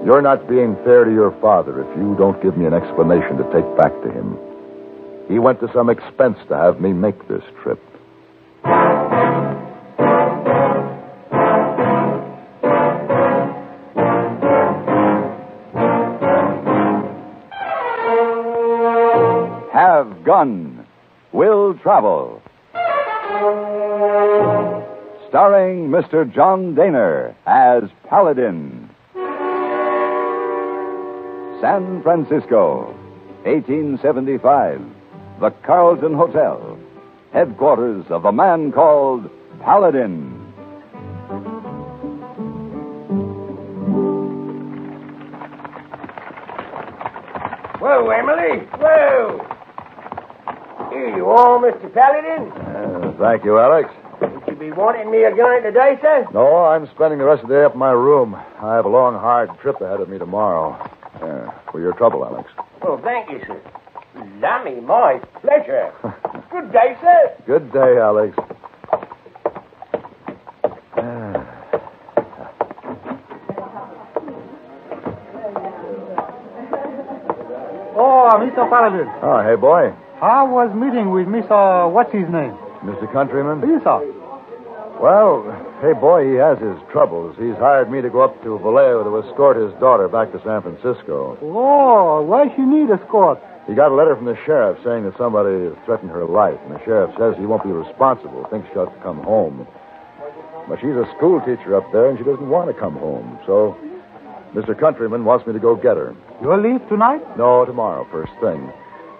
You're not being fair to your father if you don't give me an explanation to take back to him. He went to some expense to have me make this trip. Have Gun, Will Travel. Starring Mr. John Daner as Paladin. San Francisco, 1875. The Carlton Hotel, headquarters of a man called Paladin. Whoa, Emily. Whoa. Here you are, Mr. Paladin. Thank you, Alex. Would you be wanting me again today, sir? No, I'm spending the rest of the day up in my room. I have a long, hard trip ahead of me tomorrow. For your trouble, Alex. Well, thank you, sir. Lummy, my pleasure. Good day, sir. Good day, Alex. Oh, Mr. Paladin. Oh, hey, boy. I was meeting with Mr. What's his name? Mr. Countryman? Yes, sir. Well, hey, boy, he has his troubles. He's hired me to go up to Vallejo to escort his daughter back to San Francisco. Oh, why she need escort? He got a letter from the sheriff saying that somebody has threatened her life, and the sheriff says he won't be responsible, thinks she'll have to come home. But she's a school teacher up there, and she doesn't want to come home. So Mr. Countryman wants me to go get her. You'll leave tonight? No, tomorrow, first thing.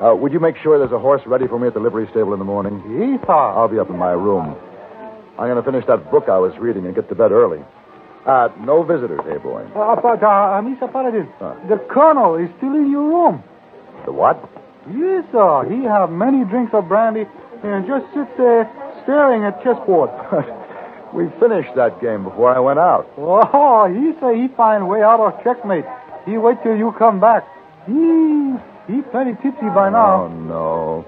Would you make sure there's a horse ready for me at the livery stable in the morning? Yes, sir. I'll be up in my room. I'm going to finish that book I was reading and get to bed early. No visitors, hey, boy. But, Mr. Paladin, the colonel is still in your room. The what? Yes, sir. He have many drinks of brandy and just sits there staring at chessboard. We finished that game before I went out. Oh, he say he find way out of checkmate. He wait till you come back. He plenty tipsy by now. Oh, no.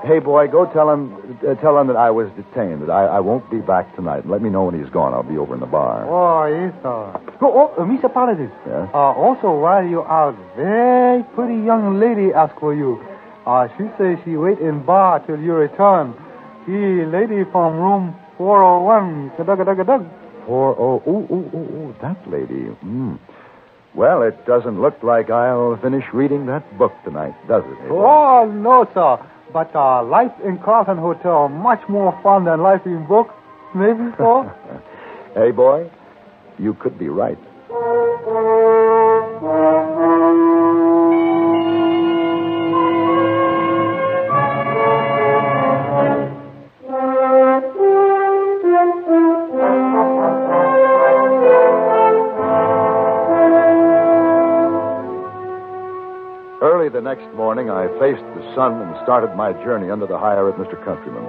Hey, boy, go tell him that I was detained, that I won't be back tonight. Let me know when he's gone. I'll be over in the bar. Oh, yes, sir. Mr. Paladin. Yes? Also, while you're out, very pretty young lady ask for you. She says she wait in bar till you return. She lady from room 401. Kadug. 40. That lady. Well, it doesn't look like I'll finish reading that book tonight, does it? Hey, oh, no, sir. But life in Carlton Hotel much more fun than life in book. Maybe so? Hey, boy, you could be right. Early the next morning, I faced the sun and started my journey under the hire of Mr. Countryman.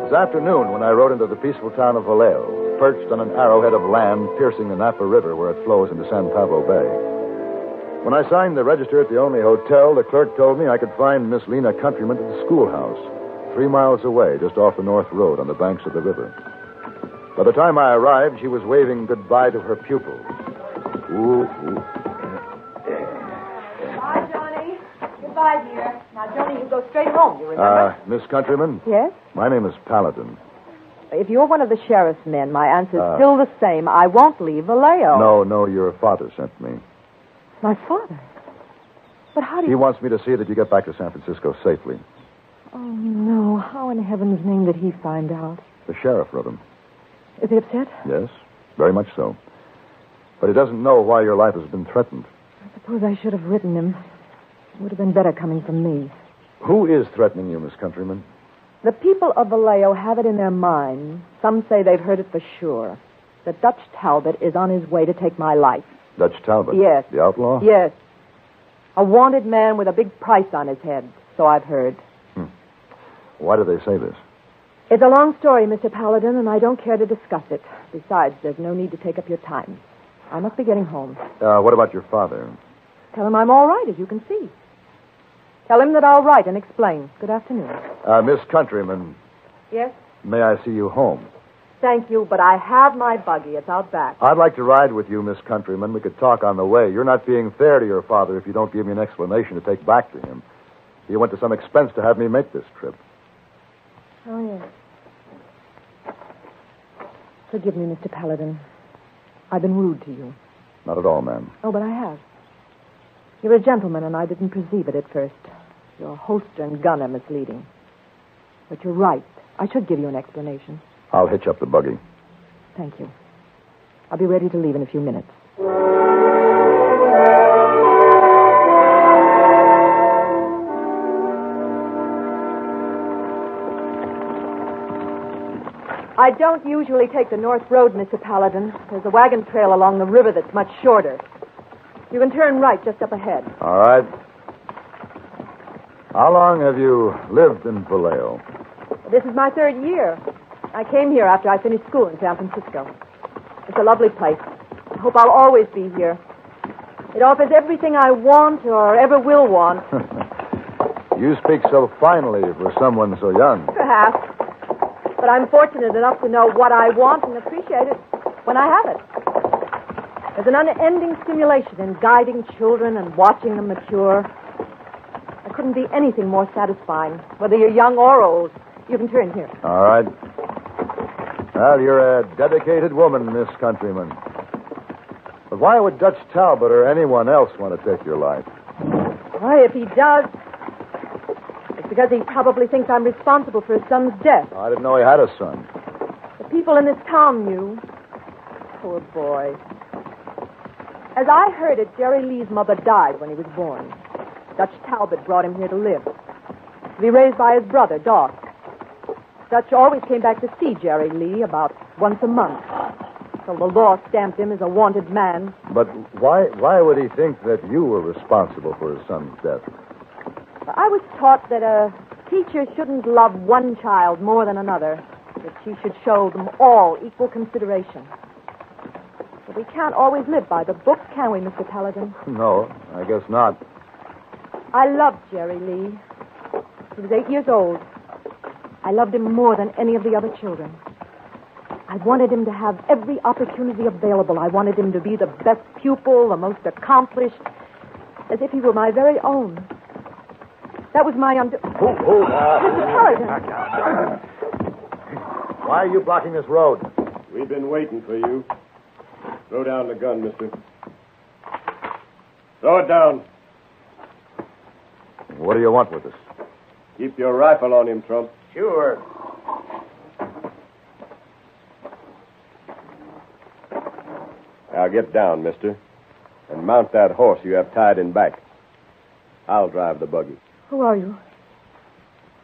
This afternoon, when I rode into the peaceful town of Vallejo, perched on an arrowhead of land piercing the Napa River where it flows into San Pablo Bay. When I signed the register at the only hotel, the clerk told me I could find Miss Lina Countryman at the schoolhouse, 3 miles away, just off the North Road on the banks of the river. By the time I arrived, she was waving goodbye to her pupils. Bye, Johnny. Goodbye, dear. Now, Johnny, you go straight home, you remember? Miss Countryman? Yes? My name is Paladin. If you're one of the sheriff's men, my answer's still the same. I won't leave Vallejo. No, your father sent me. My father? But how do you... He wants me to see that you get back to San Francisco safely. Oh, no. How in heaven's name did he find out? The sheriff wrote him. Is he upset? Yes, very much so. But he doesn't know why your life has been threatened. I suppose I should have written him. It would have been better coming from me. Who is threatening you, Miss Countryman? The people of Vallejo have it in their minds. Some say they've heard it for sure. That Dutch Talbot is on his way to take my life. Dutch Talbot? Yes. The outlaw? Yes. A wanted man with a big price on his head, so I've heard. Why do they say this? It's a long story, Mr. Paladin, and I don't care to discuss it. Besides, there's no need to take up your time. I must be getting home. What about your father? Tell him I'm all right, as you can see. Tell him that I'll write and explain. Good afternoon. Miss Countryman. Yes? May I see you home? Thank you, but I have my buggy. It's out back. I'd like to ride with you, Miss Countryman. We could talk on the way. You're not being fair to your father if you don't give me an explanation to take back to him. He went to some expense to have me make this trip. Oh, yes. Forgive me, Mr. Paladin. I've been rude to you. Not at all, ma'am. Oh, but I have. You're a gentleman, and I didn't perceive it at first. Your holster and gun are misleading. But you're right. I should give you an explanation. I'll hitch up the buggy. Thank you. I'll be ready to leave in a few minutes. I don't usually take the North Road, Mr. Paladin. There's a wagon trail along the river that's much shorter. You can turn right just up ahead. All right. How long have you lived in Vallejo? This is my 3rd year. I came here after I finished school in San Francisco. It's a lovely place. I hope I'll always be here. It offers everything I want or ever will want. You speak so finely for someone so young. Perhaps. But I'm fortunate enough to know what I want and appreciate it when I have it. There's an unending stimulation in guiding children and watching them mature. There couldn't be anything more satisfying, whether you're young or old. You can turn here. All right. Well, you're a dedicated woman, Miss Countryman. But why would Dutch Talbot or anyone else want to take your life? Why, if he does, it's because he probably thinks I'm responsible for his son's death. I didn't know he had a son. The people in this town knew. Poor boy. As I heard it, Jerry Lee's mother died when he was born. Dutch Talbot brought him here to live. To be raised by his brother, Doc. Dutch always came back to see Jerry Lee about once a month. So the law stamped him as a wanted man. But why would he think that you were responsible for his son's death? I was taught that a teacher shouldn't love one child more than another. That she should show them all equal consideration. But we can't always live by the book, can we, Mr. Paladin? No, I guess not. I loved Jerry Lee. He was 8 years old. I loved him more than any of the other children. I wanted him to have every opportunity available. I wanted him to be the best pupil, the most accomplished, as if he were my very own. That was my Mr. Paladin. Why are you blocking this road? We've been waiting for you. Throw down the gun, mister. Throw it down. What do you want with us? Keep your rifle on him, Trump. Sure. Now get down, mister, and mount that horse you have tied in back. I'll drive the buggy. Who are you?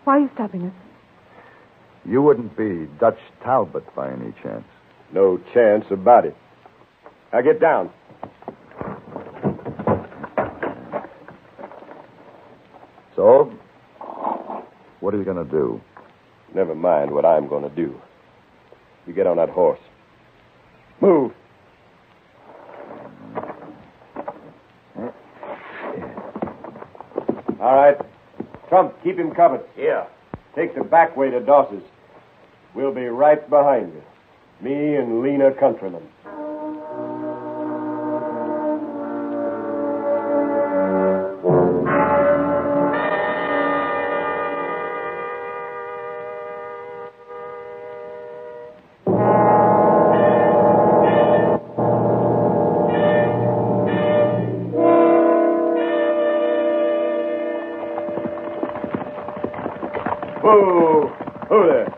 Why are you stopping us? You wouldn't be Dutch Talbot by any chance. No chance about it. Now get down. So, what are you going to do? Never mind what I'm going to do. You get on that horse. Move. All right. Trump, keep him covered. Yeah. Take the back way to Daws's. We'll be right behind you. Me and Lina Countryman. Who there?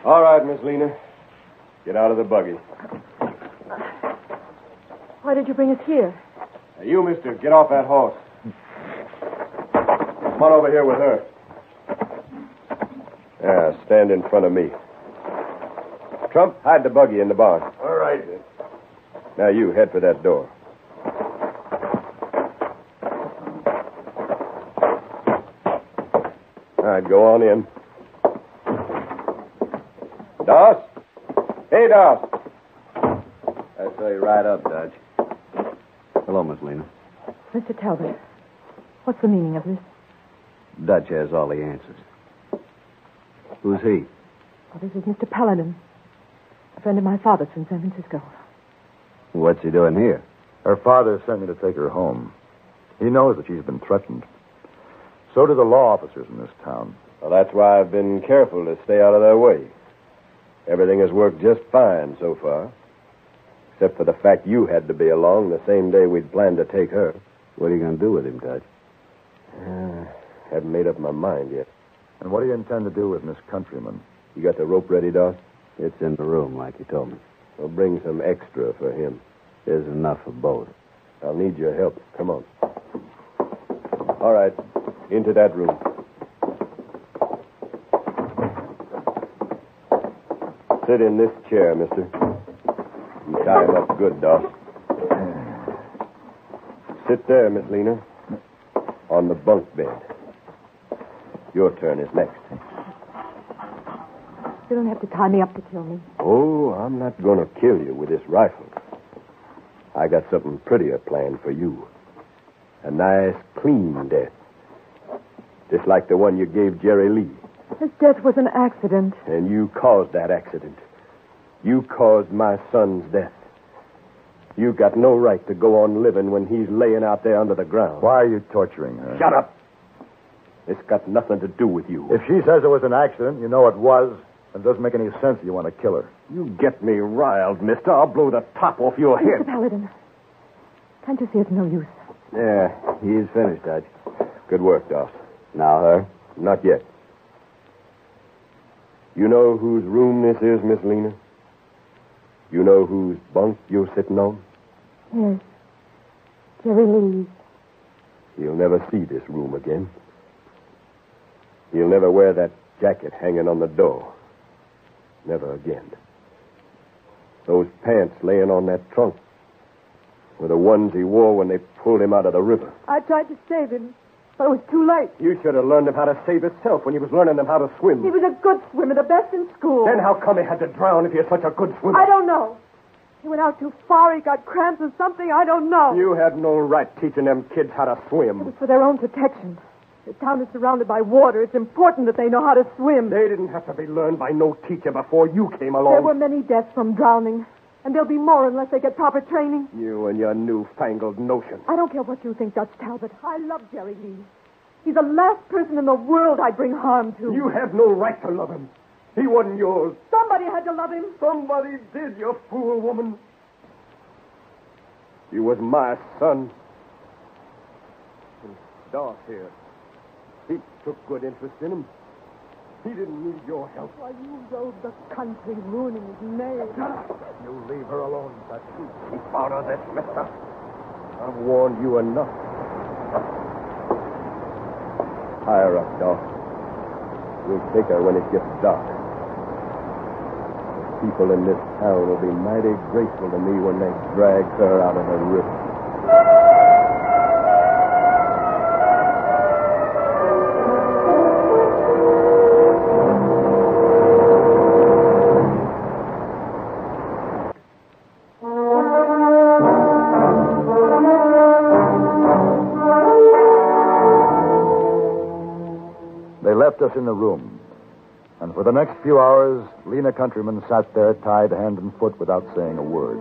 All right, Miss Lina. Get out of the buggy. Why did you bring us here? Now, you, mister, get off that horse. Come on over here with her. Yeah, stand in front of me. Trump, hide the buggy in the barn. All right. Now you head for that door. All right, go on in. Doss? Hey, Doss. I say right up, Dutch. Hello, Miss Lina. Mr. Talbot, what's the meaning of this? Dutch has all the answers. Who's he? Oh, this is Mr. Paladin, a friend of my father's from San Francisco. What's he doing here? Her father sent me to take her home. He knows that she's been threatened. So do the law officers in this town. Well, that's why I've been careful to stay out of their way. Everything has worked just fine so far. Except for the fact you had to be along the same day we'd planned to take her. What are you going to do with him, Dutch? Haven't made up my mind yet. And what do you intend to do with Miss Countryman? You got the rope ready, Doss? It's in the room, like you told me. We'll bring some extra for him. There's enough for both. I'll need your help. Come on. All right. Into that room. Sit in this chair, mister. You tie him up good, Doss. Sit there, Miss Lina. On the bunk bed. Your turn is next. You don't have to tie me up to kill me. Oh, I'm not going to kill you with this rifle. I got something prettier planned for you. A nice, clean death. Just like the one you gave Jerry Lee. His death was an accident. And you caused that accident. You caused my son's death. You got no right to go on living when he's laying out there under the ground. Why are you torturing her? Shut up. It's got nothing to do with you. If she says it was an accident, you know it was. It doesn't make any sense you want to kill her. You get me riled, mister. I'll blow the top off your head. Mr. Paladin, can't you see it's no use? Yeah, he's finished, Dutch. Good work, Doss. Now her? Not yet. You know whose room this is, Miss Lina? You know whose bunk you're sitting on? Yes. Jerry Lee's. You'll never see this room again. You'll never wear that jacket hanging on the door. Never again. Those pants laying on that trunk were the ones he wore when they pulled him out of the river. I tried to save him, but it was too late. You should have learned him how to save himself when he was learning them how to swim. He was a good swimmer, the best in school. Then how come he had to drown if you're such a good swimmer? I don't know. He went out too far. He got cramps or something. I don't know. You had no right teaching them kids how to It swim. was for their own protection. The town is surrounded by water. It's important that they know how to swim. They didn't have to be learned by no teacher before you came along. There were many deaths from drowning, and there'll be more unless they get proper training. You and your newfangled notion. I don't care what you think, Dutch Talbot. I love Jerry Lee. He's the last person in the world I'd bring harm to. You have no right to love him. He wasn't yours. Somebody had to love him. Somebody did, you fool woman. He was my son. And Doss here. He took good interest in him. He didn't need your help. Why, you rode the country, ruining his name. Shut up. You leave her alone, Dutch. Keep out of this, mister. I've warned you enough. Higher up, Doss. We'll take her when it gets dark. The people in this town will be mighty grateful to me when they drag her out of the river. They left us in the room. And for the next few hours, Lina Countryman sat there tied hand and foot without saying a word.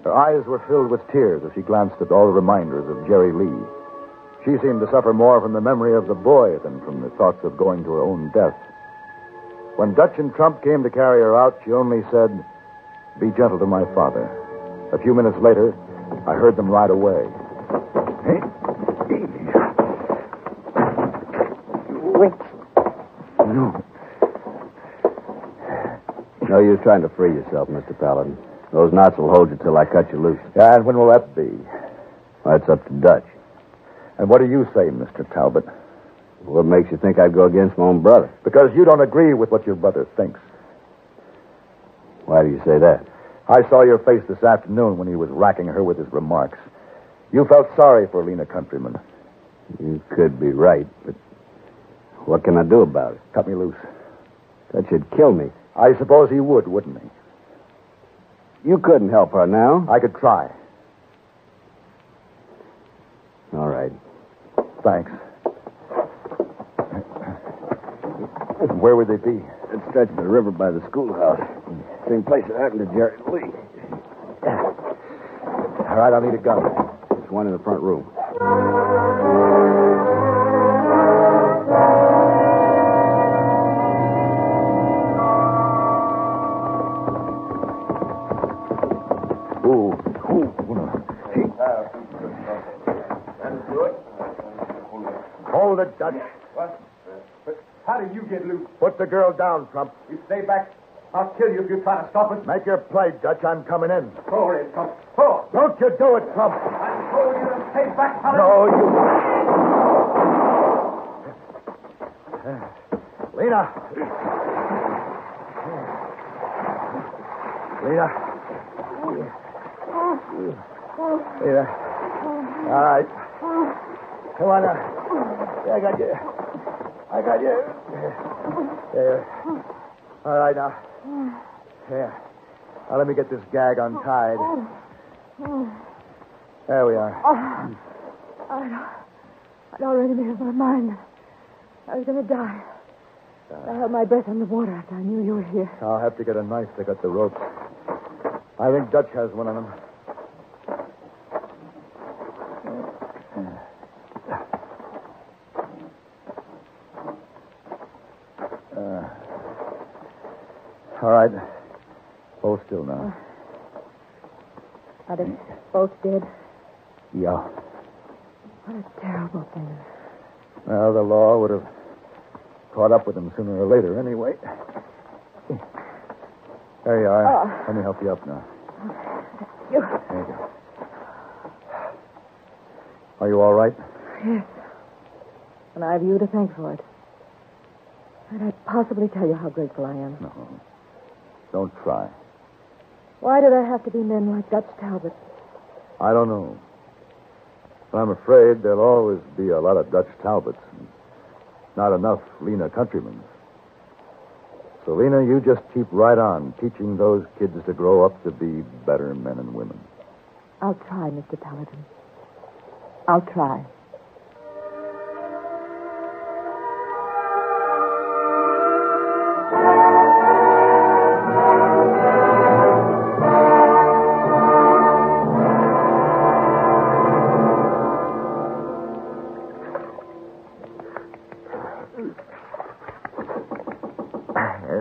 Her eyes were filled with tears as she glanced at all the reminders of Jerry Lee. She seemed to suffer more from the memory of the boy than from the thoughts of going to her own death. When Dutch and Trump came to carry her out, she only said, "Be gentle to my father." A few minutes later, I heard them ride away. Wait. No. No use trying to free yourself, Mr. Paladin. Those knots will hold you till I cut you loose. Yeah, and when will that be? Well, that's up to Dutch. And what do you say, Mr. Talbot? What makes you think I'd go against my own brother? Because you don't agree with what your brother thinks. Why do you say that? I saw your face this afternoon when he was racking her with his remarks. You felt sorry for Lina Countryman. You could be right, but what can I do about it? Cut me loose. That should kill me. I suppose he would, wouldn't he? You couldn't help her now. I could try. All right. Thanks. Where would they be? It stretched the river by the schoolhouse. Same place it happened to Jerry Lee. All right, I'll need a gun. There's one in the front room. Hold it, Dutch. What? How did you get loose? Put the girl down, Trump. You stay back. I'll kill you if you try to stop us. Make your play, Dutch. I'm coming in. Go ahead, Trump. Go. Don't you do it, Trump. I told you to stay back, Paladin. No, you... Lina. Lina. Lina. All right. Come on now. Yeah, I got you. There. All right, now. Here. Now, let me get this gag untied. There we are. I'd already made up my mind. I was going to die. I held my breath on the water after I knew you were here. I'll have to get a knife to cut the ropes. I think Dutch has one of them. All right. Hold still now. Are they both dead? Yeah. What a terrible thing. Well, the law would have caught up with them sooner or later anyway. There you are. Let me help you up now. You. There you go. Are you all right? Yes. And I have you to thank for it. Can't I possibly tell you how grateful I am? No. Don't try. Why do there have to be men like Dutch Talbot? I don't know. But I'm afraid there'll always be a lot of Dutch Talbots and not enough Lina Countrymans. So, Lina, you just keep right on teaching those kids to grow up to be better men and women. I'll try, Mr. Paladin. I'll try.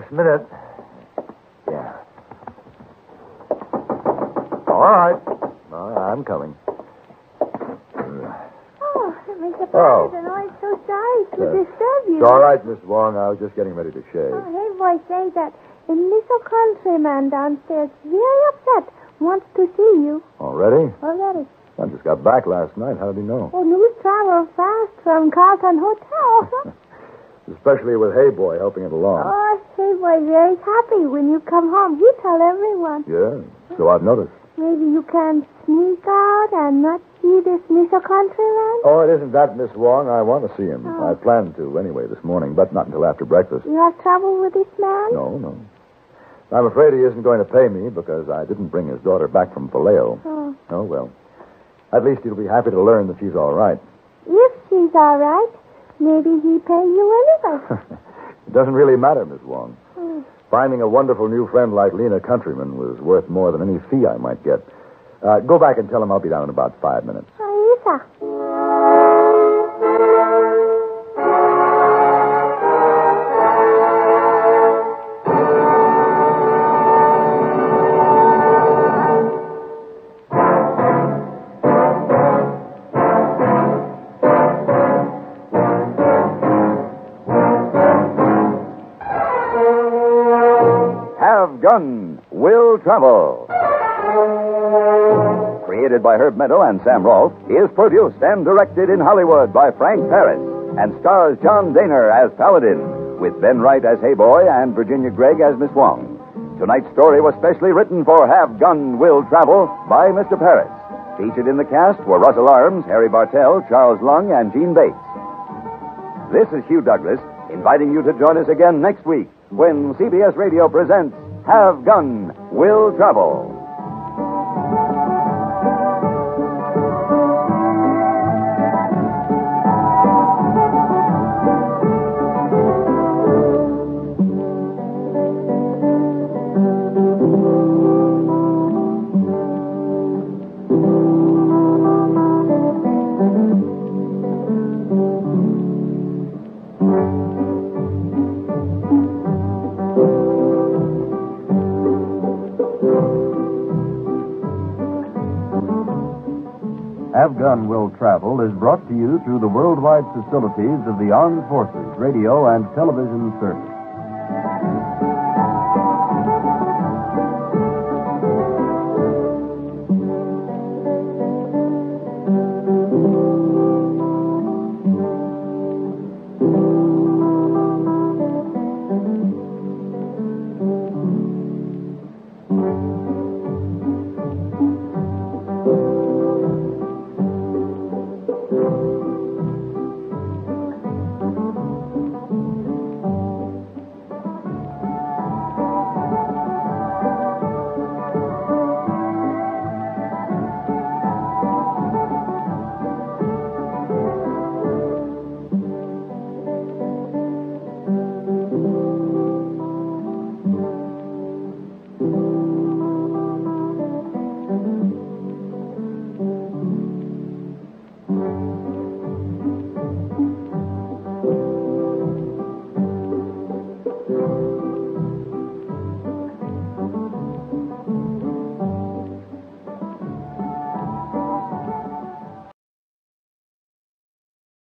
Just a minute. Yeah. All right. I'm coming. Mr. Paladin, I'm so sorry to disturb you. It's all right, Miss Wong. I was just getting ready to shave. Oh, hey, boy, say that a little countryman downstairs, very upset, wants to see you. Already? Already. I just got back last night. How did he know? Oh, news travel fast from Carlton Hotel. Especially with Hey Boy helping it along. Oh, hey, boy, very happy when you come home. You tell everyone. Yeah, so I've noticed. Maybe you can sneak out and not see this Mr. Countryman? Oh, it isn't that, Miss Wong. I want to see him. I planned to anyway this morning, but not until after breakfast. You have trouble with this man? No. I'm afraid he isn't going to pay me because I didn't bring his daughter back from Vallejo. Oh, well. At least he'll be happy to learn that she's all right. If she's all right, maybe he pay you anyway. It doesn't really matter, Miss Wong. Finding a wonderful new friend like Lina Countryman was worth more than any fee I might get. Go back and tell him I'll be down in about 5 minutes. Oh, yes, sir. Have Gun Will Travel. Created by Herb Meadow and Sam Rolfe, is produced and directed in Hollywood by Frank Paris and stars John Daner as Paladin, with Ben Wright as Hey Boy and Virginia Gregg as Miss Wong. Tonight's story was specially written for Have Gun Will Travel by Mr. Paris. Featured in the cast were Russell Arms, Harry Bartell, Charles Lung, and Gene Bates. This is Hugh Douglas, inviting you to join us again next week when CBS Radio presents Have Gun Will Travel. Have Gun Will Travel is brought to you through the worldwide facilities of the Armed Forces Radio and Television Service.